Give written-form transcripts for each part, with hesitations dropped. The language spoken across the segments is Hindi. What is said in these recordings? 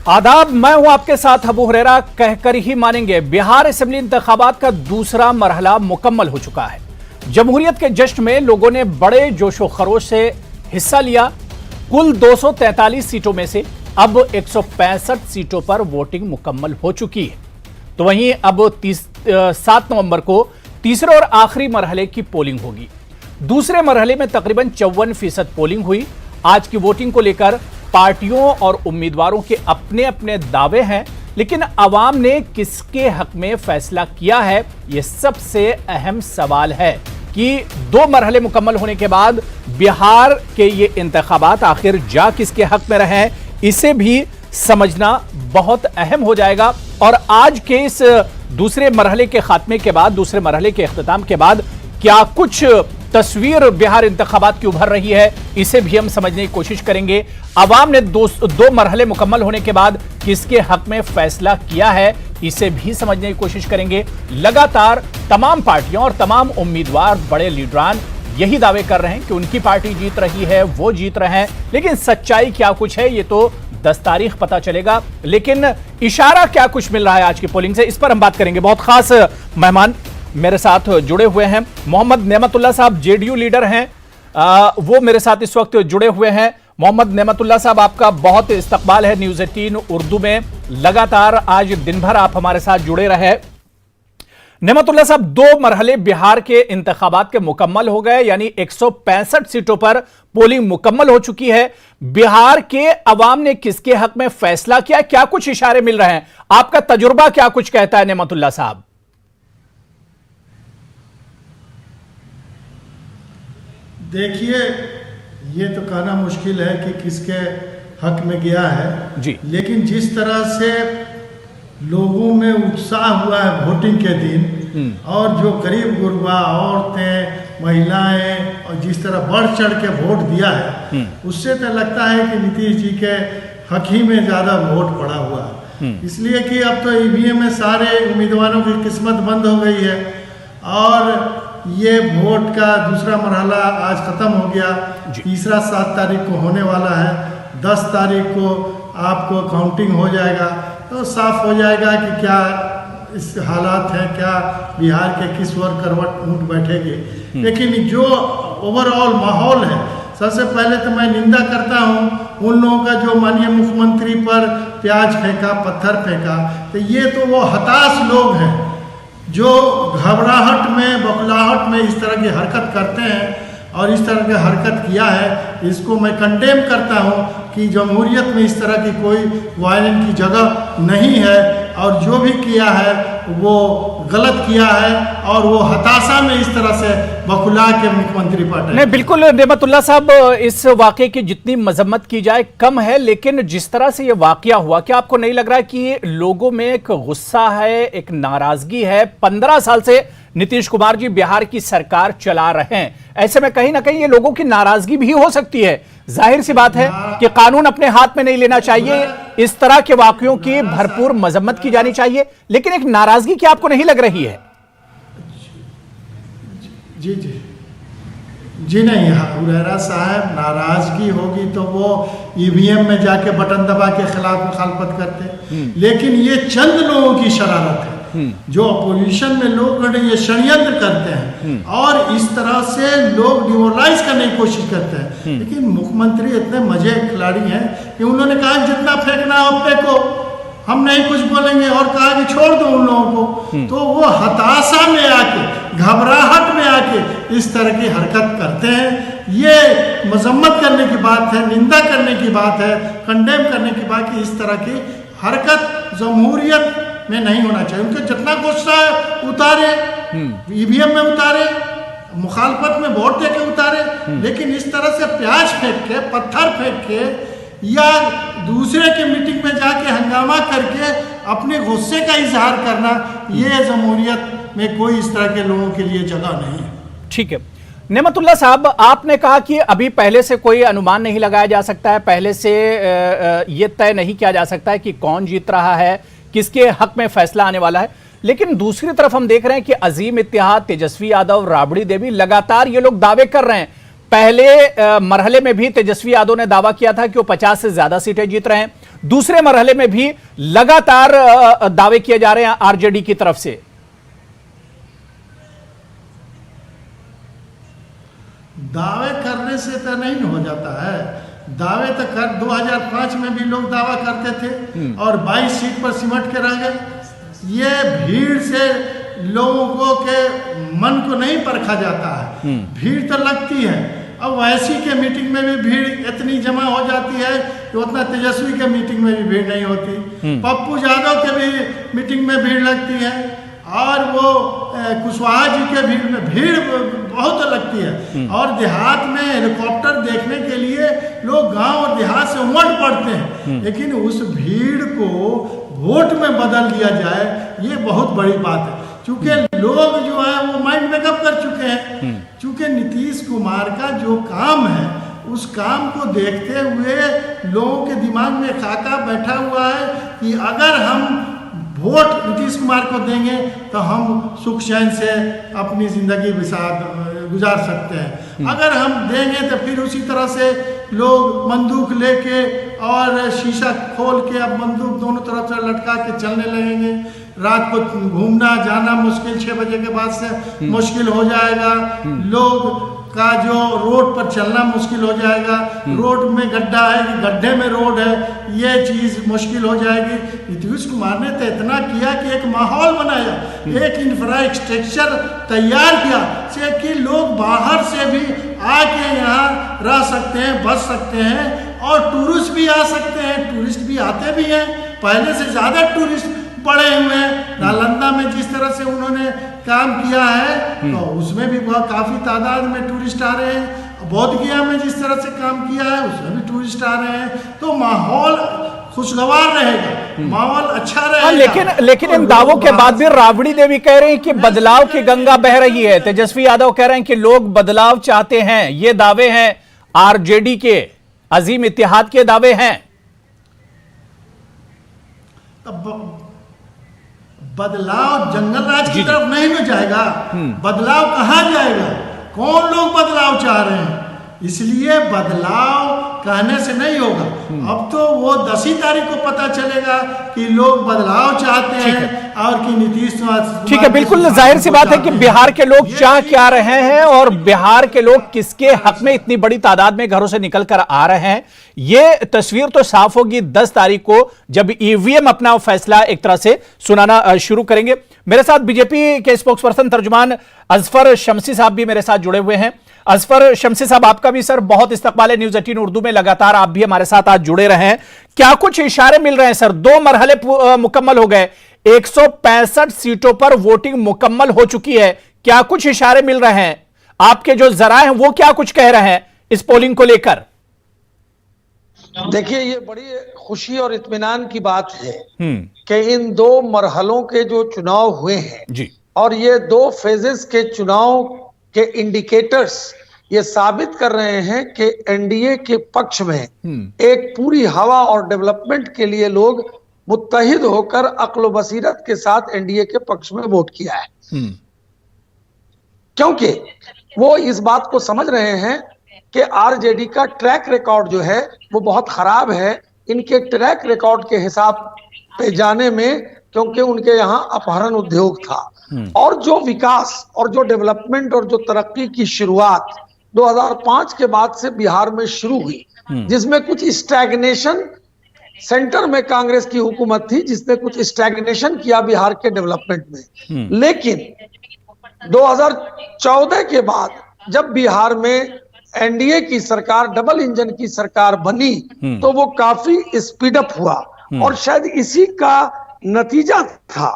आदाब, मैं हूं आपके साथ अबू हुरैरा। कहकर ही मानेंगे, बिहार असेंबली इंतखाबात का दूसरा मरहला मुकम्मल हो चुका है। जमहूरियत के जश्न में लोगों ने बड़े जोशो खरोश से हिस्सा लिया। कुल 243 सीटों में से अब 165 सीटों पर वोटिंग मुकम्मल हो चुकी है। तो वहीं अब 7 नवंबर को तीसरे और आखिरी मरहले की पोलिंग होगी। दूसरे मरहले में तकरीबन 54% पोलिंग हुई। आज की वोटिंग को लेकर पार्टियों और उम्मीदवारों के अपने अपने दावे हैं, लेकिन अवाम ने किसके हक में फैसला किया है, यह सबसे अहम सवाल है कि 2 मरहले मुकम्मल होने के बाद बिहार के ये इंतखाबात आखिर जा किसके हक में रहे, इसे भी समझना बहुत अहम हो जाएगा। और आज के इस दूसरे मरहले के खात्मे के बाद, दूसरे मरहले के इख्तिताम के बाद क्या कुछ तस्वीर बिहार इंतखाबात की उभर रही है, इसे भी हम समझने की कोशिश करेंगे। अवाम ने दो मरहले मुकम्मल होने के बाद किसके हक में फैसला किया है, इसे भी समझने की कोशिश करेंगे। लगातार तमाम पार्टियां और तमाम उम्मीदवार, बड़े लीडरान यही दावे कर रहे हैं कि उनकी पार्टी जीत रही है, वो जीत रहे हैं, लेकिन सच्चाई क्या कुछ है ये तो 10 तारीख पता चलेगा। लेकिन इशारा क्या कुछ मिल रहा है आज की पोलिंग से, इस पर हम बात करेंगे। बहुत खास मेहमान मेरे साथ जुड़े हुए हैं। मोहम्मद नेमतुल्लाह साहब जेडीयू लीडर हैं, वो मेरे साथ इस वक्त जुड़े हुए हैं। मोहम्मद नेमतुल्लाह साहब, आपका बहुत इस्तकबाल है न्यूज़ 18 उर्दू में। लगातार आज दिन भर आप हमारे साथ जुड़े रहे। नेमतुल्लाह साहब, 2 मरहले बिहार के इंतखाबात के मुकम्मल हो गए, यानी 165 सीटों पर पोलिंग मुकम्मल हो चुकी है। बिहार के अवाम ने किसके हक में फैसला किया, क्या कुछ इशारे मिल रहे हैं, आपका तजुर्बा क्या कुछ कहता है नेमतुल्लाह साहब? देखिए, ये तो कहना मुश्किल है कि किसके हक में गया है जी, लेकिन जिस तरह से लोगों में उत्साह हुआ है वोटिंग के दिन, और जो गरीब गुरबा, औरतें, महिलाएं, और जिस तरह बढ़ चढ़ के वोट दिया है, उससे तो लगता है कि नीतीश जी के हक ही में ज़्यादा वोट पड़ा हुआ है। इसलिए कि अब तो ईवीएम में सारे उम्मीदवारों की किस्मत बंद हो गई है और ये वोट का दूसरा मरहला आज ख़त्म हो गया। तीसरा 7 तारीख को होने वाला है। 10 तारीख को आपको काउंटिंग हो जाएगा तो साफ हो जाएगा कि क्या इस हालात हैं, क्या बिहार के किस ओर करवट ऊँट बैठेगी। लेकिन जो ओवरऑल माहौल है, सबसे पहले तो मैं निंदा करता हूँ उन लोगों का जो माननीय मुख्यमंत्री पर प्याज फेंका, पत्थर फेंका। तो ये तो वो हताश लोग हैं जो घबराहट में, बौखलाहट में इस तरह की हरकत करते हैं और इस तरह की हरकत किया है। इसको मैं कंडेम करता हूं कि जमहूरियत में इस तरह की कोई वायलेंस की जगह नहीं है और जो भी किया है वो गलत किया है और वो हताशा में इस तरह से बखुला के मुख्यमंत्री पार्टी। नहीं, बिल्कुल नेमतुल्लाह साहब, इस वाकये की जितनी मजम्मत की जाए कम है, लेकिन जिस तरह से ये वाकया हुआ, क्या आपको नहीं लग रहा है कि लोगों में एक गुस्सा है, एक नाराजगी है? 15 साल से नीतीश कुमार जी बिहार की सरकार चला रहे हैं, ऐसे में कहीं ना कहीं ये लोगों की नाराजगी भी हो सकती है। जाहिर सी बात है कि कानून अपने हाथ में नहीं लेना चाहिए, इस तरह के वाकयों की भरपूर मजम्मत की जानी चाहिए, लेकिन एक नाराजगी क्या आपको नहीं लग रही है? जी जी जी नहीं, हुरैरा साहब, नाराजगी होगी तो वो ईवीएम में जाके बटन दबा के खिलाफ मुखालफत करते, लेकिन ये चंद लोगों की शरारत है जो अपोजिशन में लोग ये षड्यंत्र करते हैं और इस तरह से लोग डिमोरलाइज करने की कोशिश करते हैं। लेकिन मुख्यमंत्री इतने मजे खिलाड़ी हैं कि उन्होंने कहा जितना फेंकना हो फेंको, हम नहीं कुछ बोलेंगे, और कहा कि छोड़ दो उन लोगों को। तो वो हताशा में आके, घबराहट में आके इस तरह की हरकत करते हैं। ये मजम्मत करने की बात है, निंदा करने की बात है, कंडेम करने की बात कि इस तरह की हरकत जमहूरियत में नहीं होना चाहिए। उनके जितना गुस्सा है उतारे, ईवीएम में उतारे, मुखालफत में वोट दे के उतारे, लेकिन इस तरह से प्याज फेंक के, पत्थर फेंक के या दूसरे के मीटिंग में जाके हंगामा करके अपने गुस्से का इजहार करना, ये जमहूरियत में कोई इस तरह के लोगों के लिए जगह नहीं है। ठीक है नेमतुल्लाह साहब, आपने कहा कि अभी पहले से कोई अनुमान नहीं लगाया जा सकता है, पहले से ये तय नहीं किया जा सकता है कि कौन जीत रहा है, किसके हक में फैसला आने वाला है। लेकिन दूसरी तरफ हम देख रहे हैं कि अजीम इत्तेहाद, तेजस्वी यादव, राबड़ी देवी, लगातार ये लोग दावे कर रहे हैं पहले मरहले में भी तेजस्वी यादव ने दावा किया था कि वो 50 से ज्यादा सीटें जीत रहे हैं। दूसरे मरहले में भी लगातार दावे किए जा रहे हैं आरजेडी की तरफ से। दावे करने से तो नहीं हो जाता है। दावे तो कर 2005 में भी लोग दावा करते थे और 22 सीट पर सिमट के रह गए। ये भीड़ से लोगों के मन को नहीं परखा जाता है। भीड़ तो लगती है। अब वैसी के मीटिंग में भी भीड़ इतनी जमा हो जाती है कि उतना तेजस्वी के मीटिंग में भी भीड़ नहीं होती। पप्पू यादव के भी मीटिंग में भीड़ लगती है और वो कुशवाहा जी के भीड़ बहुत लगती है। और देहात में हेलीकॉप्टर देखने के लिए लोग गांव और देहात से उमड़ पड़ते हैं। लेकिन उस भीड़ को वोट में बदल दिया जाए, ये बहुत बड़ी बात है। क्योंकि लोग जो है वो माइंड मेकअप कर चुके हैं। क्योंकि नीतीश कुमार का जो काम है उस काम को देखते हुए लोगों के दिमाग में खाका बैठा हुआ है कि अगर हम वोट नीतीश कुमार को देंगे तो हम सुख चैन से अपनी जिंदगी गुजार सकते हैं। अगर हम देंगे तो फिर उसी तरह से लोग बंदूक लेके और शीशा खोल के अब बंदूक दोनों तरफ से लटका के चलने लगेंगे। रात को घूमना जाना मुश्किल, 6 बजे के बाद से मुश्किल हो जाएगा। लोग का जो रोड पर चलना मुश्किल हो जाएगा। रोड में गड्ढा है कि गड्ढे में रोड है, ये चीज़ मुश्किल हो जाएगी। नीतीश कुमार ने तो इतना किया कि एक माहौल बनाया, एक इंफ्रास्ट्रक्चर तैयार किया से कि लोग बाहर से भी आके यहाँ रह सकते हैं, बस सकते हैं और टूरिस्ट भी आ सकते हैं। टूरिस्ट भी आते भी हैं, पहले से ज़्यादा टूरिस्ट पड़े हुए हैं। नालंदा में जिस तरह से उन्होंने काम किया है तो उसमें भी बहुत काफ़ी तादाद में टूरिस्ट आ रहे हैं। बोध गया में जिस तरह से काम किया है उसमें भी टूरिस्ट आ रहे हैं। तो माहौल खुशगवार रहेगा, माहौल अच्छा रहेगा। लेकिन इन दावों के बाद भी राबड़ी देवी कह रही हैं कि बदलाव की गंगा बह रही है। तेजस्वी यादव कह रहे हैं कि लोग बदलाव चाहते हैं। ये दावे हैं आरजेडी के, अजीम इत्तेहाद के दावे हैं। बदलाव जंगल राज की तरफ नहीं न जाएगा। बदलाव कहाँ जाएगा? कौन लोग बदलाव चाह रहे हैं? इसलिए बदलाव कहने से नहीं होगा। अब तो वो 10 तारीख को पता चलेगा कि लोग बदलाव चाहते हैं और कि नीतीश कुमार। ठीक है, बिल्कुल जाहिर सी बात है कि बिहार के लोग चाह क्या रहे हैं और बिहार के लोग किसके हक में इतनी बड़ी तादाद में घरों से निकल कर आ रहे हैं, ये तस्वीर तो साफ होगी 10 तारीख को जब ईवीएम अपना फैसला एक तरह से सुनाना शुरू करेंगे। मेरे साथ बीजेपी के स्पोक्सपर्सन तर्जुमान अजफर शमसी साहब भी मेरे साथ जुड़े हुए हैं। अजफर शमसी साहब, आपका भी सर बहुत इस्तकबाल है न्यूज़ 18 उर्दू में, लगातार आप भी हमारे साथ आज जुड़े रहे हैं। क्या कुछ इशारे मिल रहे हैं सर? 2 मरहले मुकम्मल हो गए, 165 सीटों पर वोटिंग मुकम्मल हो चुकी है। क्या कुछ इशारे मिल रहे हैं? आपके जो जराए हैं वो क्या कुछ कह रहे हैं इस पोलिंग को लेकर? देखिए, ये बड़ी खुशी और इत्मीनान की बात है कि इन 2 मरहलों के जो चुनाव हुए हैं जी, और ये 2 फेजेस के चुनाव के इंडिकेटर्स ये साबित कर रहे हैं कि एनडीए के पक्ष में एक पूरी हवा और डेवलपमेंट के लिए लोग मुत्तहिद होकर अक्ल बसीरत के साथ एनडीए के पक्ष में वोट किया है। क्योंकि वो इस बात को समझ रहे हैं कि आरजेडी का ट्रैक रिकॉर्ड जो है वो बहुत खराब है इनके ट्रैक रिकॉर्ड के हिसाब पे जाने में, क्योंकि उनके यहाँ अपहरण उद्योग था और जो विकास और जो डेवलपमेंट और जो तरक्की की शुरुआत 2005 के बाद से बिहार में शुरू हुई, जिसमें कुछ स्टैग्नेशन, सेंटर में कांग्रेस की हुकूमत थी जिसने कुछ स्टैग्नेशन किया बिहार के डेवलपमेंट में। लेकिन 2014 के बाद जब बिहार में एनडीए की सरकार, डबल इंजन की सरकार बनी, तो वो काफी स्पीड अप हुआ और शायद इसी का नतीजा था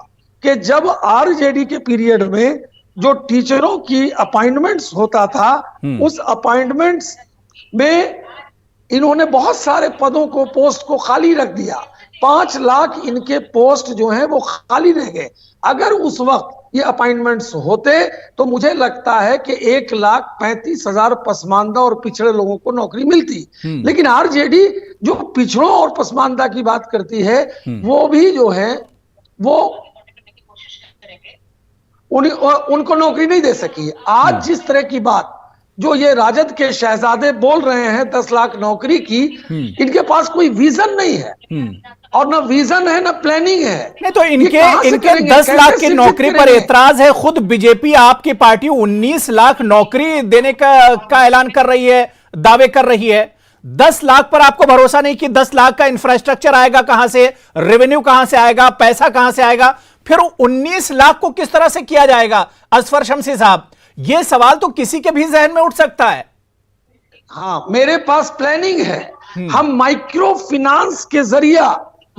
कि जब आरजेडी के पीरियड में जो टीचरों की अपॉइंटमेंट्स होता था, उस अपॉइंटमेंट्स में इन्होंने बहुत सारे पदों को, पोस्ट को खाली रख दिया। 5 लाख इनके पोस्ट जो हैं वो खाली रह गए। अगर उस वक्त ये अपॉइंटमेंट्स होते तो मुझे लगता है कि 1,35,000 पसमानदा और पिछड़े लोगों को नौकरी मिलती। लेकिन आरजेडी जो पिछड़ों और पसमानदा की बात करती है, वो भी जो है वो उनको नौकरी नहीं दे सकी। आज जिस तरह की बात जो ये राजद के शहजादे बोल रहे हैं 10 लाख नौकरी की, इनके पास कोई विजन नहीं है और ना विजन है ना प्लानिंग है। नहीं तो इनके 10 लाख की नौकरी पर एतराज है। खुद बीजेपी आपकी पार्टी 19 लाख नौकरी देने का ऐलान कर रही है, दावे कर रही है। 10 लाख पर आपको भरोसा नहीं कि 10 लाख का इंफ्रास्ट्रक्चर आएगा कहां से, रेवेन्यू कहां से आएगा, पैसा कहां से आएगा, फिर 19 लाख को किस तरह से किया जाएगा? असफर शमसी साहब, यह सवाल तो किसी के भी जहन में उठ सकता है। हाँ, मेरे पास प्लानिंग है। हम माइक्रो फाइनेंस के जरिए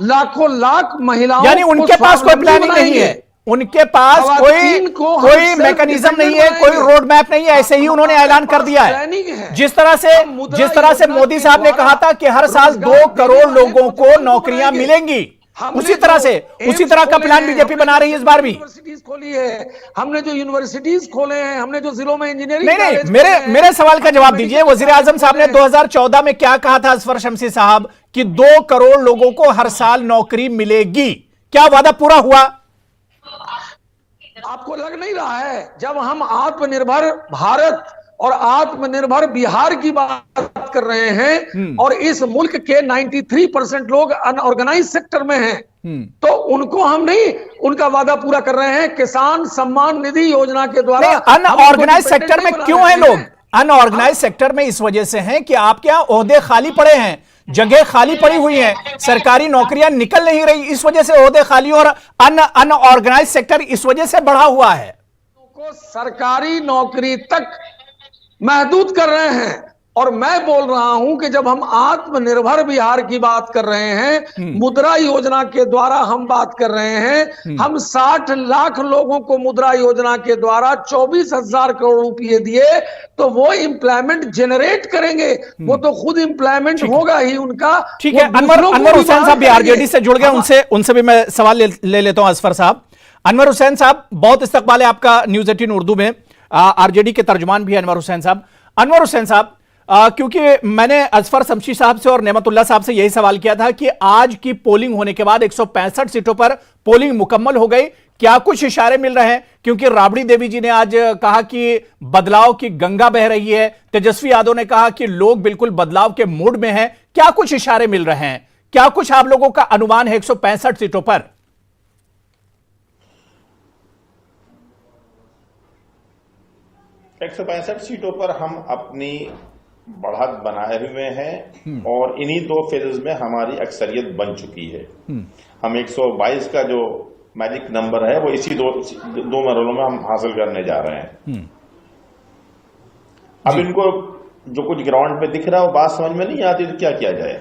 लाखों लाख महिलाओं, यानी उनके पास कोई प्लानिंग नहीं है, उनके पास कोई मैकेनिज्म नहीं है, कोई रोड मैप नहीं है, ऐसे ही उन्होंने ऐलान कर दिया है। जिस तरह से मोदी साहब ने कहा था कि हर साल 2 करोड़ लोगों को नौकरियां मिलेंगी, उसी तरह का प्लान बीजेपी बना रही है इस बार भी। यूनिवर्सिटीज खोली है हमने, जो यूनिवर्सिटीज खोले हैं हमने, जो जिलों में इंजीनियरिंग नहीं, मेरे सवाल का जवाब दीजिए। वजीर आजम साहब ने 2014 में क्या कहा था असफर शमसी साहब कि 2 करोड़ लोगों को हर साल नौकरी मिलेगी? क्या वादा पूरा हुआ? आपको लग नहीं रहा है? जब हम आत्मनिर्भर भारत और आत्मनिर्भर बिहार की बात कर रहे हैं और इस मुल्क के 93% लोग अनऑर्गेनाइज सेक्टर में हैं, तो उनको हम नहीं उनका वादा पूरा कर रहे हैं। किसान सम्मान निधि योजना के द्वारा अनऑर्गेनाइज सेक्टर में क्यों हैं लोग? अनऑर्गेनाइज सेक्टर में इस वजह से हैं कि आपके यहां ओहदे खाली पड़े हैं, जगह खाली पड़ी हुई है, सरकारी नौकरियां निकल नहीं रही, इस वजह से ओहदे खाली, और अनऑर्गेनाइज सेक्टर इस वजह से बढ़ा हुआ है। को सरकारी नौकरी तक महदूद कर रहे हैं। और मैं बोल रहा हूं कि जब हम आत्मनिर्भर बिहार की बात कर रहे हैं, मुद्रा योजना के द्वारा हम बात कर रहे हैं, हम 60 लाख लोगों को मुद्रा योजना के द्वारा 24,000 करोड़ रुपए दिए, तो वो इंप्लॉयमेंट जनरेट करेंगे, वो तो खुद इंप्लॉयमेंट होगा ही उनका। ठीक है, अनवर हुसैन साहब भी आरजेडी से जुड़ गए, उनसे भी मैं सवाल ले लेता हूं। असफर साहब, अनवर हुसैन साहब, बहुत इस्तकबाल है आपका न्यूज 18 उर्दू में। आरजेडी के तर्जुमान भी है अनवर हुसैन साहब। अनवर हुसैन साहब, क्योंकि मैंने असफर शमसी साहब से और नेमतुल्लाह साहब से यही सवाल किया था कि आज की पोलिंग होने के बाद 165 सीटों पर पोलिंग मुकम्मल हो गई, क्या कुछ इशारे मिल रहे हैं? क्योंकि राबड़ी देवी जी ने आज कहा कि बदलाव की गंगा बह रही है, तेजस्वी यादव ने कहा कि लोग बिल्कुल बदलाव के मूड में हैं, क्या कुछ इशारे मिल रहे हैं? क्या कुछ आप लोगों का अनुमान है 165 सीटों पर? 165 सीटों पर हम अपनी बढ़त बनाए हुए हैं और इन्हीं 2 फेजेस में हमारी अक्सरियत बन चुकी है। हम 122 का जो मैजिक नंबर है वो इसी दो मरहलों में हम हासिल करने जा रहे हैं। अब इनको जो कुछ ग्राउंड पे दिख रहा है वो बात समझ में नहीं आती तो क्या किया जाए।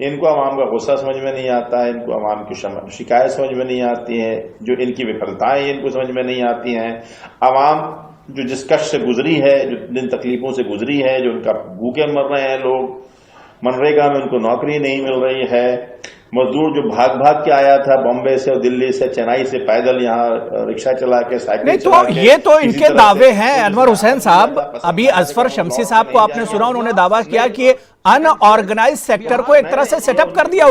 इनको अवाम का गुस्सा समझ में नहीं आता है, इनको अवाम की शिकायत समझ में नहीं आती है, जो इनकी विफलताएं इनको समझ में नहीं आती हैं। अवाम जो जिस कष्ट से गुजरी है, जो जिन तकलीफों से गुजरी है, जो उनका भूखे मर रहे हैं लोग, मनरेगा में उनको नौकरी नहीं मिल रही है, मजदूर जो भाग भाग के आया था बॉम्बे से और दिल्ली से चेन्नई से पैदल यहाँ रिक्शा चला के साइकिल चला के, ये तो इनके दावे हैं। अनवर हुसैन साहब, अभी असफर शमसी साहब को आपने सुना, उन्होंने दावा किया कि अनऑर्गेनाइज सेक्टर को एक तरह से सेटअप कर दिया,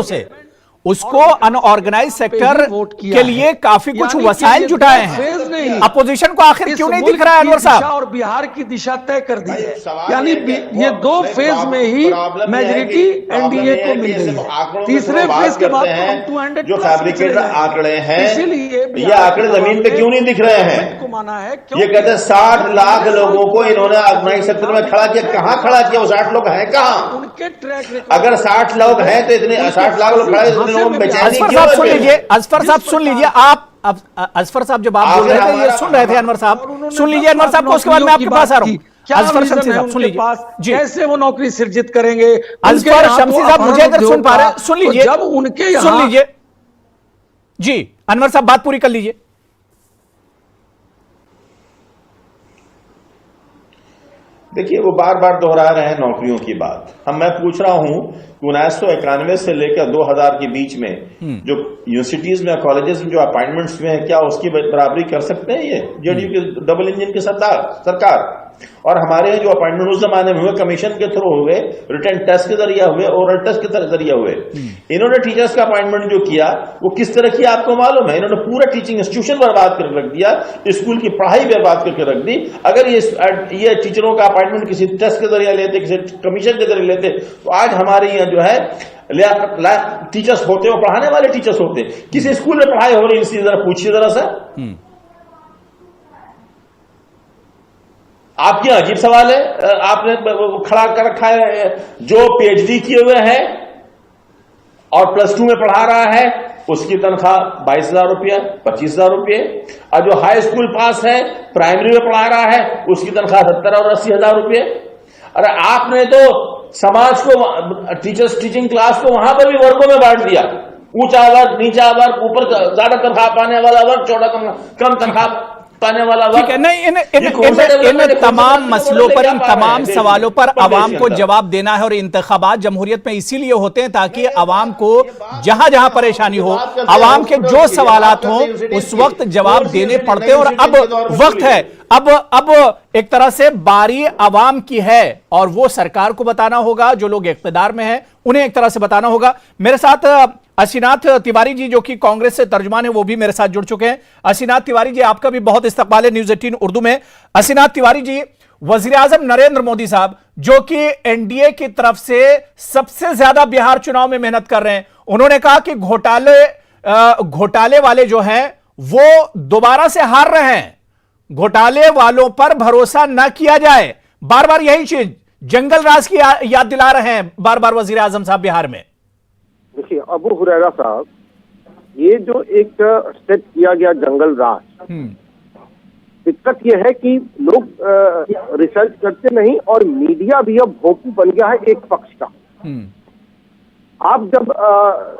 उसको अनऑर्गेनाइज सेक्टर के लिए काफी कुछ वसाइल जुटाए हैं। अपोजिशन को आखिर क्यों नहीं दिख रहा है अनवर साहब? और बिहार की दिशा तय कर दी है, यानी ये 2 फेज में ही मेजॉरिटी एनडीए को मिल गई है। तीसरे फेज के बाद जो फैब्रिकेटेड आंकड़े हैं, ये आंकड़े जमीन पे क्यों नहीं दिख रहे हैं? ये कहते हैं 60 लाख लोगों को इन्होंने ऑर्गेनाइज सेक्टर में खड़ा किया। कहाँ खड़ा किया? वो 60 लोग हैं कहाँ? उनके ट्रैक, अगर 60 लोग हैं तो इतने 60 लाख लोग खड़े। असफर साहब सुन लीजिए, असफर साहब सुन लीजिए, आप अब असफर साहब जब आप बोल रहे थे ये सुन रहे थे अनवर साहब, सुन लीजिए अनवर साहब को, उसके बाद मैं आपके पास आ रहा हूँ। असफर शमसी साहब सुन लीजिए जी, कैसे वो नौकरी सृजित करेंगे? असफर शमसी साहब मुझे अगर सुन पा रहे हैं सुन लीजिए, जब उनके सुन लीजिए जी, अनवर साहब बात पूरी कर लीजिए। देखिए, वो बार बार दोहरा रहे हैं नौकरियों की बात। मैं पूछ रहा हूं कि 1991 से लेकर 2000 के बीच में जो यूनिवर्सिटीज में, कॉलेजेस में जो अपॉइंटमेंट्स हुए हैं, क्या उसकी बराबरी कर सकते हैं ये जेडीयू की डबल इंजन की सरकार? और हमारे जो अपॉइंटमेंट उस जमाने में हुए कमीशन के थ्रू हुए, रिटन टेस्ट के जरिए हुए, ओरल टेस्ट के जरिए हुए। इन्होंने टीचर्स का अपॉइंटमेंट जो किया वो किस तरह किया आपको मालूम है? इन्होंने पूरा टीचिंग इंस्टीट्यूशन बर्बाद करके रख दिया, स्कूल की पढ़ाई बर्बाद करके रख दी। अगर ये टीचरों का अपॉइंटमेंट किसी टेस्ट के जरिए लेते, किसी कमीशन के जरिए लेते, तो आज हमारे यहाँ जो है टीचर्स होते और पढ़ाने वाले टीचर्स होते। किसी स्कूल में पढ़ाई हो रही इसी जरा पूछिए जरा सा। आपके अजीब सवाल है, आपने खड़ा कर रखा है जो पीएचडी किए हुए हैं और +2 में पढ़ा रहा है उसकी तनख्वाह 22,000 रुपया, 25,000 रुपये, और जो हाई स्कूल पास है प्राइमरी में पढ़ा रहा है उसकी तनख्वाह 70 और 80,000 रुपये। अरे आपने तो समाज को, टीचिंग क्लास को वहां पर भी वर्गों में बांट दिया, ऊंचा वर्ग, नीचा वर्ग, ऊपर ज्यादा तनख्वाह पाने वाला वर्ग, कम तनख्वाह पाने वाला वर्ग। ठीक है, नहीं इन तमाम मसलों पर, इन तमाम सवालों पर आवाम को जवाब देना है, और इंतखाबात जमहूरियत में इसीलिए होते हैं ताकि आवाम को जहां जहां परेशानी हो, आवाम के जो सवालात हो उस वक्त जवाब देने पड़ते हैं। और अब वक्त है, अब एक तरह से बारी आवाम की है और वो सरकार को बताना होगा, जो लोग इख्तिदार में हैं उन्हें एक तरह से बताना होगा। मेरे साथ असीनाथ तिवारी जी जो कि कांग्रेस से तर्जुमान है वो भी मेरे साथ जुड़ चुके हैं। असीनाथ तिवारी जी, आपका भी बहुत इस्तकबाल है न्यूज़ 18 उर्दू में। असीनाथ तिवारी जी, वजीर आजम नरेंद्र मोदी साहब जो कि एनडीए की तरफ से सबसे ज्यादा बिहार चुनाव में मेहनत कर रहे हैं, उन्होंने कहा कि घोटाले वाले जो हैं वो दोबारा से हार रहे हैं, घोटाले वालों पर भरोसा न किया जाए। बार बार यही चीज जंगल राज की याद दिला रहे हैं बार बार वजीर आजम साहब बिहार में। देखिए अबू हुरैरा साहब, ये जो एक स्टेप किया गया जंगल राज, दिक्कत यह है कि लोग रिसर्च करते नहीं और मीडिया भी अब भोंपू बन गया है एक पक्ष का। आप जब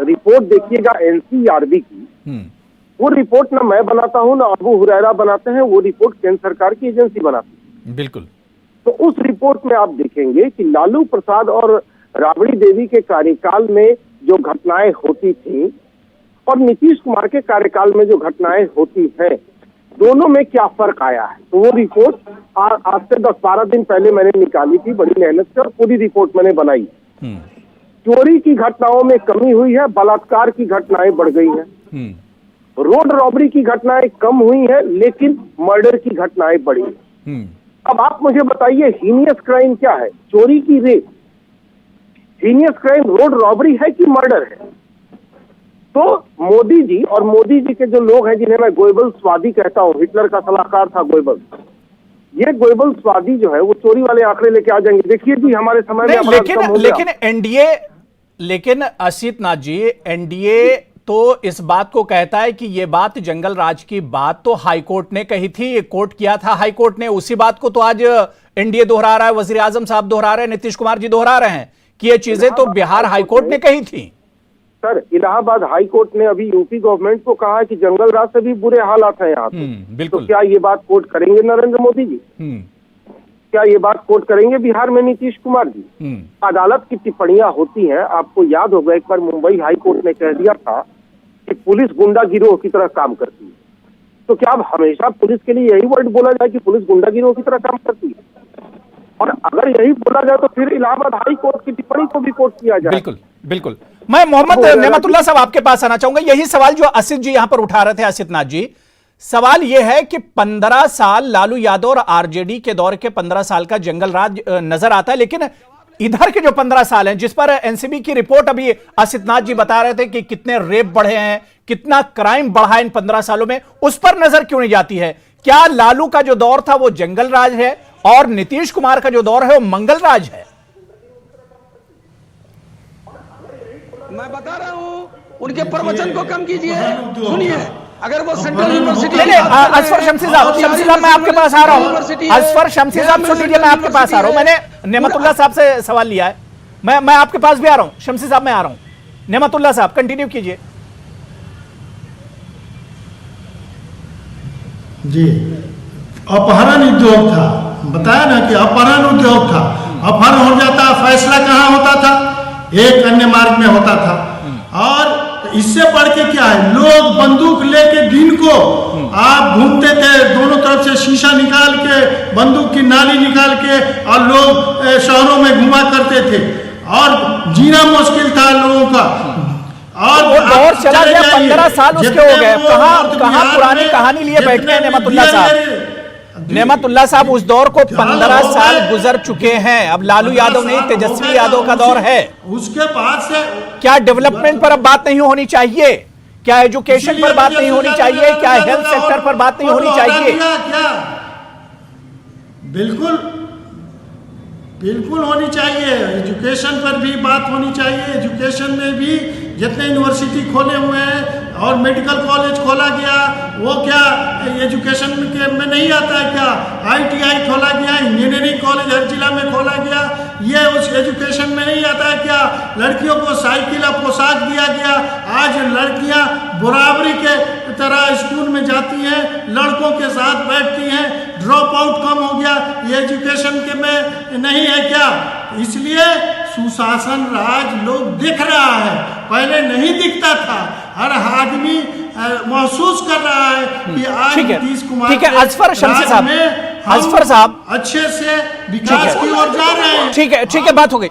रिपोर्ट देखिएगा एनसीआरबी की, वो रिपोर्ट ना मैं बनाता हूं ना अबू हुरैरा बनाते हैं, वो रिपोर्ट केंद्र सरकार की एजेंसी बनाती है। बिल्कुल। तो उस रिपोर्ट में आप देखेंगे कि लालू प्रसाद और राबड़ी देवी के कार्यकाल में जो घटनाएं होती थी और नीतीश कुमार के कार्यकाल में जो घटनाएं होती हैं, दोनों में क्या फर्क आया है। तो वो रिपोर्ट आज से 10-12 दिन पहले मैंने निकाली थी बड़ी मेहनत से, और पूरी रिपोर्ट मैंने बनाई। चोरी की घटनाओं में कमी हुई है, बलात्कार की घटनाएं बढ़ गई हैं, रोड रॉबरी की घटनाएं कम हुई है, लेकिन मर्डर की घटनाएं बढ़ी है। अब आप मुझे बताइए हीनियस क्राइम क्या है? चोरी की rape heinous crime road robbery है कि मर्डर है? तो मोदी जी और मोदी जी के जो लोग हैं जिन्हें मैं गोएबल्सवादी कहता हूं, हिटलर का सलाहकार था गोएबल्स, ये गोएबल्सवादी जो है वो चोरी वाले आंकड़े लेके आ जाएंगे। देखिए जी हमारे समय में लेकिन एनडीए, लेकिन असीत नाथ जी, एनडीए तो इस बात को कहता है कि ये बात जंगल राज की बात तो हाईकोर्ट ने कही थी, ये कोर्ट किया था हाईकोर्ट ने, उसी बात को तो आज एनडीए दोहरा रहा है, वजीर आजम साहब दोहरा रहे हैं, नीतीश कुमार जी दोहरा रहे हैं कि ये चीजें तो बिहार हाईकोर्ट ने कही थी। सर इलाहाबाद हाईकोर्ट ने अभी यूपी गवर्नमेंट को कहा है कि जंगल राज से भी बुरे हालात हैं यहाँ पे। बिल्कुल। तो क्या ये बात कोर्ट करेंगे नरेंद्र मोदी जी? क्या ये बात कोर्ट करेंगे बिहार में नीतीश कुमार जी? अदालत की टिप्पणियां होती हैं, आपको याद होगा एक बार मुंबई हाई कोर्ट ने कह दिया था कि पुलिस गुंडा गिरोह की तरह काम करती है। तो क्या अब हमेशा पुलिस के लिए यही वर्ड बोला जाए कि पुलिस गुंडा गिरोह की तरह काम करती है? और अगर यही बोला जाए तो फिर इलाहाबाद हाई कोर्ट की टिप्पणी को भी कोर्ट किया जाए। बिल्कुल बिल्कुल। मैं मोहम्मद नेमतुल्लाह साहब आपके पास आना चाहूंगा, यही सवाल जो असित जी यहां पर उठा रहे थे। असित नाथ जी, सवाल यह है कि 15 साल लालू यादव और आरजेडी के दौर के 15 साल का जंगल राज नजर आता है, लेकिन इधर के जो 15 साल हैं जिस पर एनसीबी की रिपोर्ट अभी असित नाथ जी बता रहे थे कि कितने रेप बढ़े हैं, कितना क्राइम बढ़ा है इन 15 सालों में, उस पर नजर क्यों नहीं जाती है? क्या लालू का जो दौर था वो जंगल राज है और नीतीश कुमार का जो दौर है वो मंगल राज है? मैं बता रहा हूं, उनके प्रवचन को कम कीजिए, सुनिए। अगर वो सेंट्रल यूनिवर्सिटी असफर शमसी साहब मैं आपके पास आ रहा हूं। असफर शमसी साहब सुन लीजिए, मैं आपके पास आ रहा हूं। मैंने नेमतुल्लाह साहब से सवाल लिया है, मैं आपके पास भी आ रहा हूं। शमसी साहब मैं आ रहा हूं, नेमतुल्लाह साहब कंटिन्यू कीजिए। जी, अपहरण उद्योग था, बताया ना कि अपहरण उद्योग था। अपहरण हो जाता, फैसला कहाँ होता था? एक अन्य मार्ग में होता था। और इससे बढ़ के क्या है, लोग बंदूक लेके दिन को आप घूमते थे, दोनों तरफ से शीशा निकाल के, बंदूक की नाली निकाल के, और लोग शहरों में घुमा करते थे और जीना मुश्किल था लोगों का। और वो दौर चला गया, 15 साल उसके हो गए। कहां पुरानी कहानी लिए बैठे हैं नेमतुल्लाह साहब? नेमतुल्लाह साहब, उस दौर को 15 साल गुजर चुके हैं। अब लालू यादव नहीं, तेजस्वी यादव का दौर है। उसके बाद से क्या डेवलपमेंट पर अब बात नहीं होनी चाहिए? क्या एजुकेशन पर बात नहीं होनी चाहिए? क्या हेल्थ सेक्टर पर बात नहीं होनी चाहिए? क्या बिल्कुल बिल्कुल होनी चाहिए। एजुकेशन पर भी बात होनी चाहिए। एजुकेशन में भी जितने यूनिवर्सिटी खोले हुए हैं और मेडिकल कॉलेज खोला गया, वो क्या एजुकेशन के में नहीं आता है क्या? ITI खोला गया, इंजीनियरिंग कॉलेज हर जिला में खोला गया, ये उस एजुकेशन में नहीं आता है क्या? लड़कियों को साइकिल और पोशाक दिया गया, आज लड़कियां बराबरी के तरह स्कूल में जाती हैं, लड़कों के साथ बैठती हैं, ड्रॉप आउट कम हो गया, ये एजुकेशन के में नहीं है क्या? इसलिए सुशासन राज लोग दिख रहा है, पहले नहीं दिखता था। हर आदमी महसूस कर रहा है कि आज नीतीश कुमार ठीक है, अजफर शमसी साहब, अजफर साहब अच्छे से विकास की ओर जा रहे हैं। ठीक है, बात हो गई।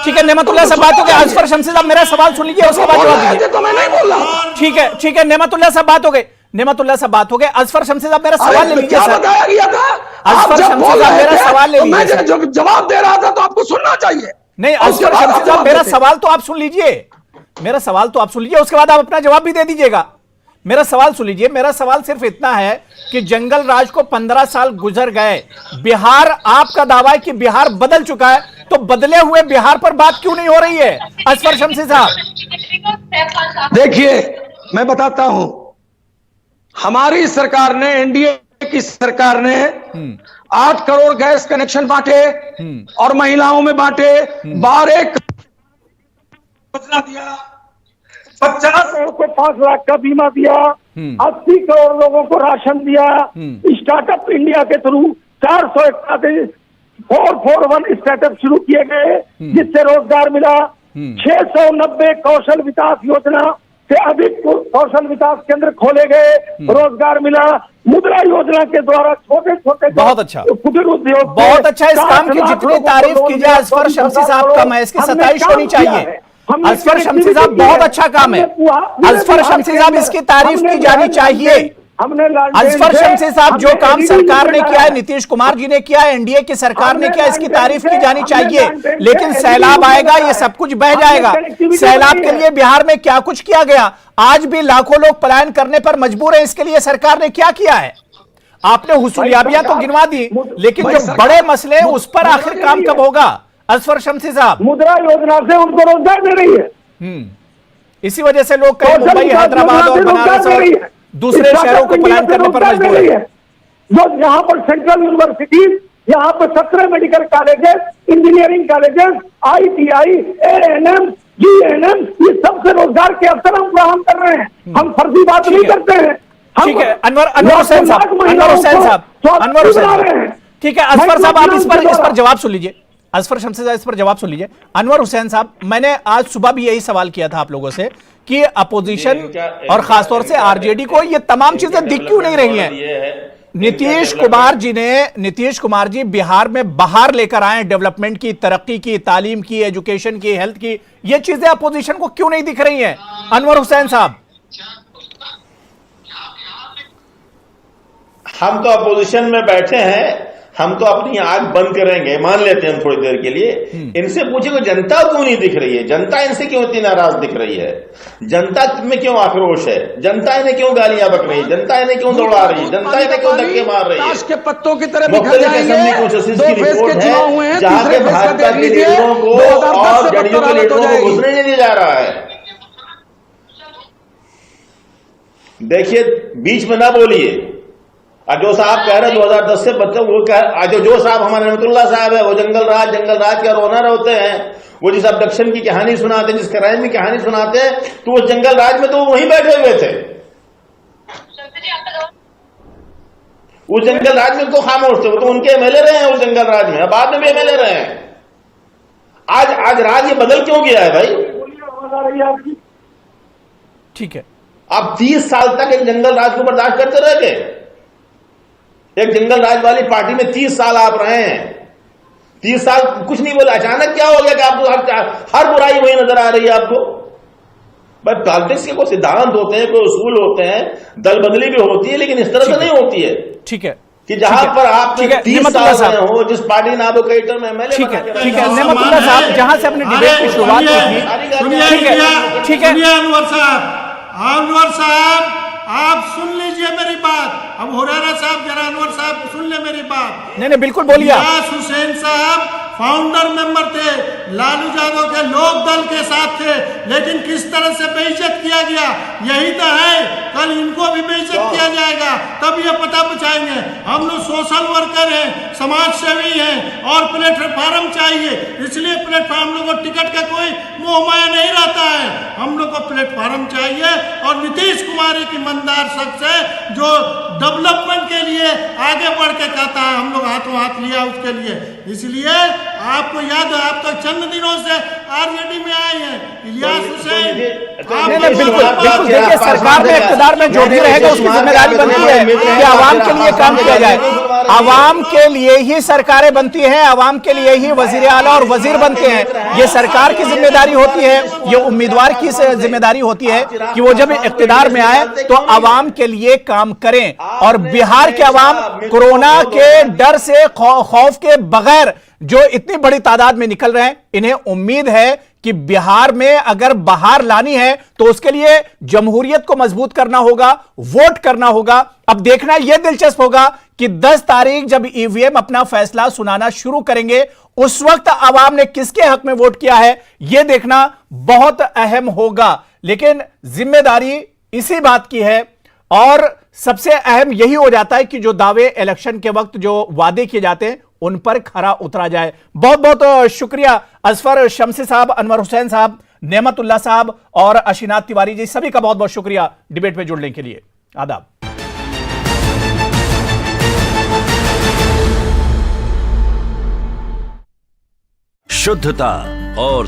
ठीक है नेमतुल्लाह साहब, बात हो गई। अजफर शमसी साहब मेरा सवाल सुन लीजिए, उसके बाद जवाब दीजिए। तो मैं नहीं बोल रहा। ठीक है नेमतुल्लाह साहब, बात हो गई। नेमतुल्लाह साहब, बात हो गई। अजफर शमसी साहब मेरा सवाल ले लीजिए सर। बताया गया था, अजफर शमसी साहब मेरा सवाल ले लीजिए। मैं जब जवाब दे रहा था तो आपको सुनना चाहिए। नहीं, अजफर शमसी साहब मेरा सवाल तो आप सुन लीजिए, मेरा सवाल तो आप सुन लीजिए, उसके बाद आप अपना जवाब भी दे दीजिएगा। मेरा सवाल सुन लीजिए। मेरा सवाल सिर्फ इतना है कि जंगल राज को 15 साल गुजर गए, बिहार, आपका दावा है कि बिहार बदल चुका है, तो बदले हुए बिहार पर बात क्यों नहीं हो रही है अजफर शमसी साहब? देखिए, मैं बताता हूं, हमारी सरकार ने, एनडीए की सरकार ने 8 करोड़ गैस कनेक्शन बांटे और महिलाओं में बांटे, 12 योजना दिया, 50 करोड़ को 5 लाख का बीमा दिया, 80 करोड़ लोगों को राशन दिया, स्टार्टअप इंडिया के थ्रू 441 स्टार्टअप शुरू किए गए जिससे रोजगार मिला, 690 कौशल विकास योजना से अधिक कौशल विकास केंद्र खोले गए, रोजगार मिला, मुद्रा योजना के द्वारा छोटे छोटे बहुत अच्छा कुटीर उद्योग, बहुत अच्छा। इस काम की जितनी तारीफ की जाए अजफर शमसी साहब कम है, इसकी 27 होनी चाहिए। अजफर शमसी साहब बहुत अच्छा काम है, अजफर शमसी साहब इसकी तारीफ की जानी चाहिए। अजफर शमसी साहब जो काम सरकार ने किया है, नीतीश कुमार जी ने किया है, एनडीए की सरकार ने किया, इसकी तारीफ की जानी चाहिए। लेकिन सैलाब आएगा, ये सब कुछ बह जाएगा। सैलाब के लिए बिहार में क्या कुछ किया गया, आज भी लाखों लोग पलायन करने पर मजबूर हैं, इसके लिए सरकार ने क्या किया है? आपने हुसूलियाबियां तो गिनवा दी, लेकिन जो बड़े मसले हैं उस पर आखिर काम कब होगा अजफर शमसी साहब? मुद्रा योजना से उनको रोजगार दे रही है। इसी वजह से लोग कहीं मुंबई, हैदराबाद और बनारस और दूसरे शहरों को पलायन करने पर मजबूर है। जो यहाँ पर सेंट्रल यूनिवर्सिटी, यहाँ पर 17 medical colleges, engineering colleges, ITI, ANM, GNM, ये सबसे रोजगार के अवसर हम फराहम कर रहे हैं। हम फर्जी बात नहीं करते हैं। ठीक है, अनवर हुसैन साहब, ठीक है अजफर साहब, आप इस पर जवाब सुन लीजिए। अजफर शमसी साहब इस पर जवाब सुन लीजिए। अनवर हुसैन साहब, मैंने आज सुबह भी यही सवाल किया था आप लोगों से कि अपोजिशन और खासतौर से आरजेडी को ये तमाम चीजें दिख क्यों नहीं रही हैं? नीतीश कुमार जी बिहार में बाहर लेकर आए डेवलपमेंट की, तरक्की की, तालीम की, एजुकेशन की, हेल्थ की, ये चीजें अपोजिशन को क्यों नहीं दिख रही हैं? अनवर हुसैन साहब, हम तो अपोजिशन में बैठे हैं, हम तो अपनी आंख बंद करेंगे, मान लेते हैं हम थोड़ी देर के लिए। इनसे पूछे जनता क्यों नहीं दिख रही है, जनता इनसे क्यों इतनी नाराज दिख रही है, जनता में क्यों आक्रोश है, जनता इन्हें क्यों गालियां बक रही है, जनता इन्हें क्यों दौड़ा रही है, जनता इन्हें क्यों धक्के मार रही है? के पत्तों की तरह मुख्तलिफ किस्म की कोशिश की रिपोर्ट है जहां पे भाजपा के लीडरों को और जदयू के लीडरों को घुसने नहीं दिया जा रहा है। देखिए, बीच में ना बोलिए। जो साहब कह रहे 2010 से बच्चे, वो कह जो साहब हमारे रहमतुल्लाह साहब है, वो जंगल राज के ओनर होते हैं, वो जिस अबडक्शन की कहानी सुनाते, जिस क्राइम की कहानी सुनाते, तो वो जंगल राज में तो वहीं बैठे हुए थे, वो जंगल राज में तो खामोश थे, वो तो उनके एमएलए रहे हैं उस जंगल राज में, बाद में भी एमएलए रहे हैं। आज राज ये बदल क्यों गया है भाई? ठीक है। आप 30 साल तक एक जंगल राज को बर्दाश्त करते रह गए। एक जंगल राज वाली पार्टी में 30 साल आप रहे हैं, 30 साल कुछ नहीं बोला, अचानक क्या हो गया कि आपको हर बुराई वही नजर आ रही है आपको? भाई पॉलिटिक्स के कोई सिद्धांत होते हैं, कोई उसूल होते हैं, दल बदली भी होती है, लेकिन इस तरह से नहीं होती है। ठीक है कि जहां पर आप 30 साल रहे हो, जिस पार्टी ने आपको कई टर्म एमएलए ठीक है। नेमतुल्लाह साहब, जहां से अपने डिबेट की शुरुआत की थी, ठीक है अनवर साहब आप सुन लीजिए मेरी बात। अब हुरैरा साहब जरा अनवर साहब सुन ले मेरी बात। नहीं बिल्कुल बोलिए। इलियास हुसैन साहब फाउंडर मेंबर थे, लालू यादव के लोक दल के साथ थे, लेकिन किस तरह से बेइज्जत किया गया यही तो है। कल इनको भी बेइज्जत किया जाएगा, तब ये पता बचाएंगे। हम लोग सोशल वर्कर हैं, समाज सेवी हैं और प्लेटफार्म चाहिए, इसलिए प्लेटफार्म लोग को टिकट का कोई मोह माया नहीं रहता है। हम लोग को प्लेटफार्म चाहिए और नीतीश कुमार एक ईमानदार शख्स है जो डेवलपमेंट के लिए आगे बढ़ के कहता है, हम लोग हाथों हाथ लिया उसके लिए। इसलिए आपको याद है, आप तो चंद दिनों से आरजेडी में आए हैं, इलियास हुसैन। बिल्कुल देखिए, सरकार में इक़्तिदार में जो भी रहेगा उसकी जिम्मेदारी बनती है कि आवाम के लिए काम किया जाए। आवाम के लिए ही सरकारें बनती हैं, आवाम के लिए ही वजीर आला और वजीर बनते हैं। ये सरकार की जिम्मेदारी होती है, ये उम्मीदवार की जिम्मेदारी होती है कि वो जब इक़्तिदार में आए तो आवाम के लिए काम करें। और बिहार के आवाम कोरोना के डर से खौफ के बगैर जो इतनी बड़ी तादाद में निकल रहे हैं, इन्हें उम्मीद है कि बिहार में अगर बहार लानी है तो उसके लिए जमहूरियत को मजबूत करना होगा, वोट करना होगा। अब देखना यह दिलचस्प होगा कि 10 तारीख जब ईवीएम अपना फैसला सुनाना शुरू करेंगे, उस वक्त आवाम ने किसके हक में वोट किया है, यह देखना बहुत अहम होगा। लेकिन जिम्मेदारी इसी बात की है और सबसे अहम यही हो जाता है कि जो दावे इलेक्शन के वक्त जो वादे किए जाते हैं उन पर खरा उतरा जाए। बहुत बहुत शुक्रिया असफर शमसी साहब, अनवर हुसैन साहब, नेमतुल्लाह साहब और अशीनाथ तिवारी जी, सभी का बहुत बहुत शुक्रिया डिबेट में जुड़ने के लिए। आदाब। शुद्धता और